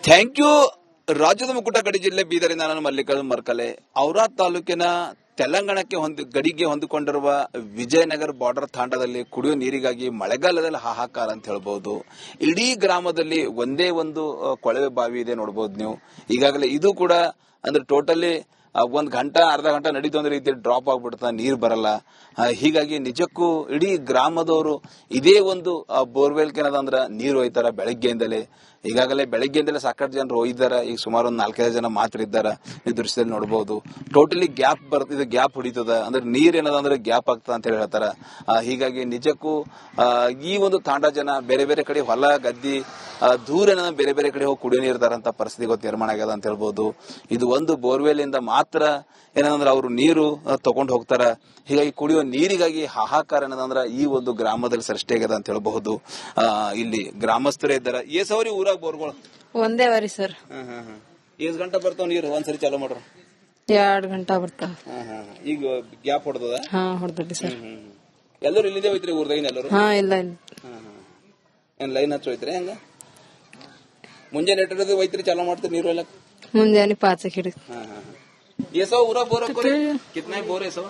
Thank you. ರಾಜ್ಯದ ಮುಕುಟ ಗಡಿ ಜಿಲ್ಲೆ ಬೀದರಿಂದ ನಾನು ಮಲ್ಲಿಕಾರ್ಜುನ್ ಮರ್ಕಲೆ. ಔರಾದ್ ತಾಲೂಕಿನ ತೆಲಂಗಾಣಕ್ಕೆ ಗಡಿಗೆ ಹೊಂದಿಕೊಂಡಿರುವ ವಿಜಯನಗರ ಬಾರ್ಡರ್ ತಾಂಡದಲ್ಲಿ ಕುಡಿಯುವ ನೀರಿಗಾಗಿ ಮಳೆಗಾಲದಲ್ಲಿ ಹಾಹಾಕಾರ ಅಂತ ಹೇಳ್ಬಹುದು. ಇಡೀ ಗ್ರಾಮದಲ್ಲಿ ಒಂದೇ ಒಂದು ಕೊಳವೆ ಬಾವಿ ಇದೆ ನೋಡಬಹುದು ನೀವು. ಈಗಾಗಲೇ ಇದು ಕೂಡ ಅಂದ್ರೆ ಟೋಟಲಿ ಒಂದ್ ಗಂಟೆ ಅರ್ಧ ಗಂಟೆ ನಡೀತು ಅಂದ್ರೆ ರೀತಿ ಡ್ರಾಪ್ ಆಗ್ಬಿಡ್ತಾ, ನೀರ್ ಬರಲ್ಲ. ಹೀಗಾಗಿ ನಿಜಕ್ಕೂ ಇಡೀ ಗ್ರಾಮದವರು ಇದೇ ಒಂದು ಬೋರ್ವೆಲ್ ಏನದಂದ್ರ ನೀರು ಒಯ್ತಾರ ಬೆಳಗ್ಗೆಯಿಂದಲೇ. ಈಗಾಗಲೇ ಬೆಳಗ್ಗೆಯಿಂದಲೇ ಸಾಕಷ್ಟು ಜನರು ಒಯ್ದಾರ. ಈಗ ಸುಮಾರು ಒಂದು 4-5 ಜನ ಮಾತ್ರ ಇದ್ದಾರ. ಈ ದೃಶ್ಯದಲ್ಲಿ ನೋಡಬಹುದು. ಟೋಟಲಿ ಗ್ಯಾಪ್ ಬರ್ತಿದೆ, ಗ್ಯಾಪ್ ಹೊಡಿತದ ಅಂದ್ರೆ ನೀರ್ ಏನದಂದ್ರೆ ಗ್ಯಾಪ್ ಆಗ್ತದ ಅಂತ ಹೇಳ್ತಾರ. ಹೀಗಾಗಿ ನಿಜಕ್ಕೂ ಈ ಒಂದು ತಾಂಡ ಜನ ಬೇರೆ ಬೇರೆ ಕಡೆ ಹೊಲ ಗದ್ದಿ ದೂರ ಬೇರೆ ಬೇರೆ ಕಡೆ ಹೋಗಿ ಕುಡಿಯೋ ನೀರು ತರಂತ ಪರಿಸ್ಥಿತಿ ಗೊತ್ತು ನಿರ್ಮಾಣ ಆಗ್ಯದ ಅಂತ ಹೇಳ್ಬಹುದು. ಇದು ಒಂದು ಬೋರ್ವೆಲ್ ಇಂದ ಮಾತ್ರ ಏನಂದ್ರೆ ಅವರು ನೀರು ತಗೊಂಡು ಹೋಗ್ತಾರ. ಹೀಗಾಗಿ ಕುಡಿಯುವ ನೀರಿಗಾಗಿ ಹಾಹಾಕಾರ ಏನಂದ್ರ ಈ ಒಂದು ಗ್ರಾಮದಲ್ಲಿ ಸೃಷ್ಟಿ ಆಗ್ಯದ ಅಂತ ಹೇಳ್ಬಹುದು. ಇಲ್ಲಿ ಗ್ರಾಮಸ್ಥರೇ ಇದ್ದಾರ. ಏಸವ್ರಿ ಊರಾಗ ಬೋರ್ಗಳು ಒಂದೇ ವರಿ ಸರ್. ಎಷ್ಟ್ ಗಂಟೆ ಬರ್ತಾವ ನೀರು ಒಂದ್ಸರಿ ಚಾಲೂ ಮಾಡ್ರ? 2 ಗಂಟೆ ಬರ್ತಾವ. ಈಗ ಗ್ಯಾಪ್ ಹೊಡೆದದ? ಹೊಡೆದ್ರಿ ಸರ್. ಎಲ್ಲರೂ ಇಲ್ಲಿದೆ ಹೋಯ್ತ್ರಿ ಊರ್ದಾಗಿನ ಎಲ್ಲರೂ? ಇಲ್ಲ ಏನ್ ಲೈನ್ ಹಚ್ಚ ಹೋಯ್ತ್ರಿ? ಹಂಗ ಮುಂಜಾನೆ ಎಟ್ಟರದು ಹೋಯ್ತ್ರಿ ಚಾಲೂ ಮಾಡ್ತೀರಿ ನೀರು ಎಲ್ಲ? ಮುಂಜಾನೆ 5 ಹಿಡಿದು. ये सब पूरा बोर कितना ಬೋರ್ ಏಸವ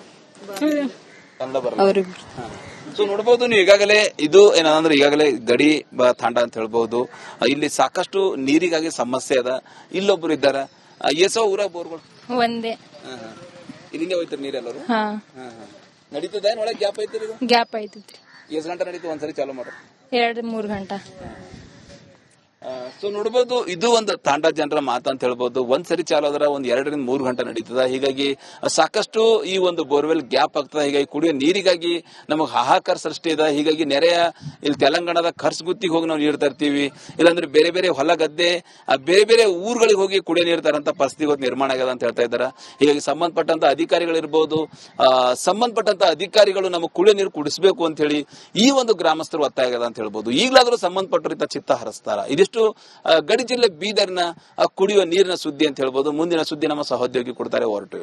ಕನ್ನಡ ಬರಲ್ಲ ಅವ್ರಿಗೆ. ಸೊ ನೋಡಬಹುದು ನೀವು ಈಗಾಗಲೇ ಇದು ಏನಂದ್ರೆ ಈಗಾಗಲೇ ಗಡಿ ತಾಂಡ ಅಂತ ಹೇಳ್ಬಹುದು. ಇಲ್ಲಿ ಸಾಕಷ್ಟು ನೀರಿಗಾಗಿ ಸಮಸ್ಯೆ ಅದ. ಇಲ್ಲೊಬ್ರು ಇದ್ದಾರ. ಏಸವ ಊರಾಗ ಬೋರ್ಗಳು ಒಂದೇ. ಇಲ್ಲಿಂದ ಹೋಯ್ತಿರಿ ನೀರೆಲ್ಲರೂ? ನಡೀತದ ಒಳಗೆ ಗ್ಯಾಪ್ ಐತಿರಿ? ಗ್ಯಾಪ್ ಐತಿ. ಎಷ್ಟು ಗಂಟೆ ನಡೀತು ಒಂದ್ಸರಿ ಚಾಲೂ ಮಾಡ್ರಿ? 2-3 ಗಂಟೆ. ಸೊ ನೋಡಬಹುದು ಇದು ಒಂದು ತಾಂಡ ಜನರ ಮಾತು ಅಂತ ಹೇಳ್ಬಹುದು. ಒಂದ್ಸರಿ ಚಾಲು ಆದ್ರ 2-3 ಗಂಟೆ ನಡೀತದ. ಹೀಗಾಗಿ ಸಾಕಷ್ಟು ಈ ಒಂದು ಬೋರ್ವೆಲ್ ಗ್ಯಾಪ್ ಆಗ್ತದ. ಹೀಗಾಗಿ ಕುಡಿಯೋ ನೀರಿಗಾಗಿ ನಮಗ್ ಹಾಹಾಕಾರ ಸೃಷ್ಟಿ ಇದೆ. ಹೀಗಾಗಿ ನೆರೆಯ ಇಲ್ಲಿ ತೆಲಂಗಾಣದ ಖರ್ಚುಗುತ್ತಿಗೆ ಹೋಗಿ ನಾವು ನೀರು ತರ್ತೀವಿ, ಇಲ್ಲಾಂದ್ರೆ ಬೇರೆ ಬೇರೆ ಹೊಲ ಗದ್ದೆ ಬೇರೆ ಬೇರೆ ಊರುಗಳಿಗೆ ಹೋಗಿ ಕುಡಿಯೋ ನೀರು ತರಂತ ಪರಿಸ್ಥಿತಿ ಇವತ್ತು ನಿರ್ಮಾಣ ಆಗ್ಯದ ಅಂತ ಹೇಳ್ತಾ ಇದ್ದಾರೆ. ಹೀಗಾಗಿ ಸಂಬಂಧಪಟ್ಟಂತ ಅಧಿಕಾರಿಗಳಿರ್ಬಹುದು, ಸಂಬಂಧಪಟ್ಟಂತ ಅಧಿಕಾರಿಗಳು ನಮಗೆ ಕುಡಿಯೋ ನೀರು ಕುಡಿಸಬೇಕು ಅಂತ ಹೇಳಿ ಈ ಒಂದು ಗ್ರಾಮಸ್ಥರು ಒತ್ತಾಯ ಆಗ್ಯದ ಅಂತ ಹೇಳ್ಬಹುದು. ಈಗಲಾದ್ರೂ ಸಂಬಂಧಪಟ್ಟರಿತ ಚಿತ್ತ ಹರಿಸ್ತಾರ. ಇದಿಷ್ಟು ಗಡಿ ಜಿಲ್ಲೆ ಬೀದರ್ನ ಕುಡಿಯುವ ನೀರಿನ ಸುದ್ದಿ ಅಂತ ಹೇಳ್ಬಹುದು. ಮುಂದಿನ ಸುದ್ದಿ ನಮ್ಮ ಸಹೋದ್ಯೋಗಿ ಕೊಡ್ತಾರೆ. ಹೊರಟು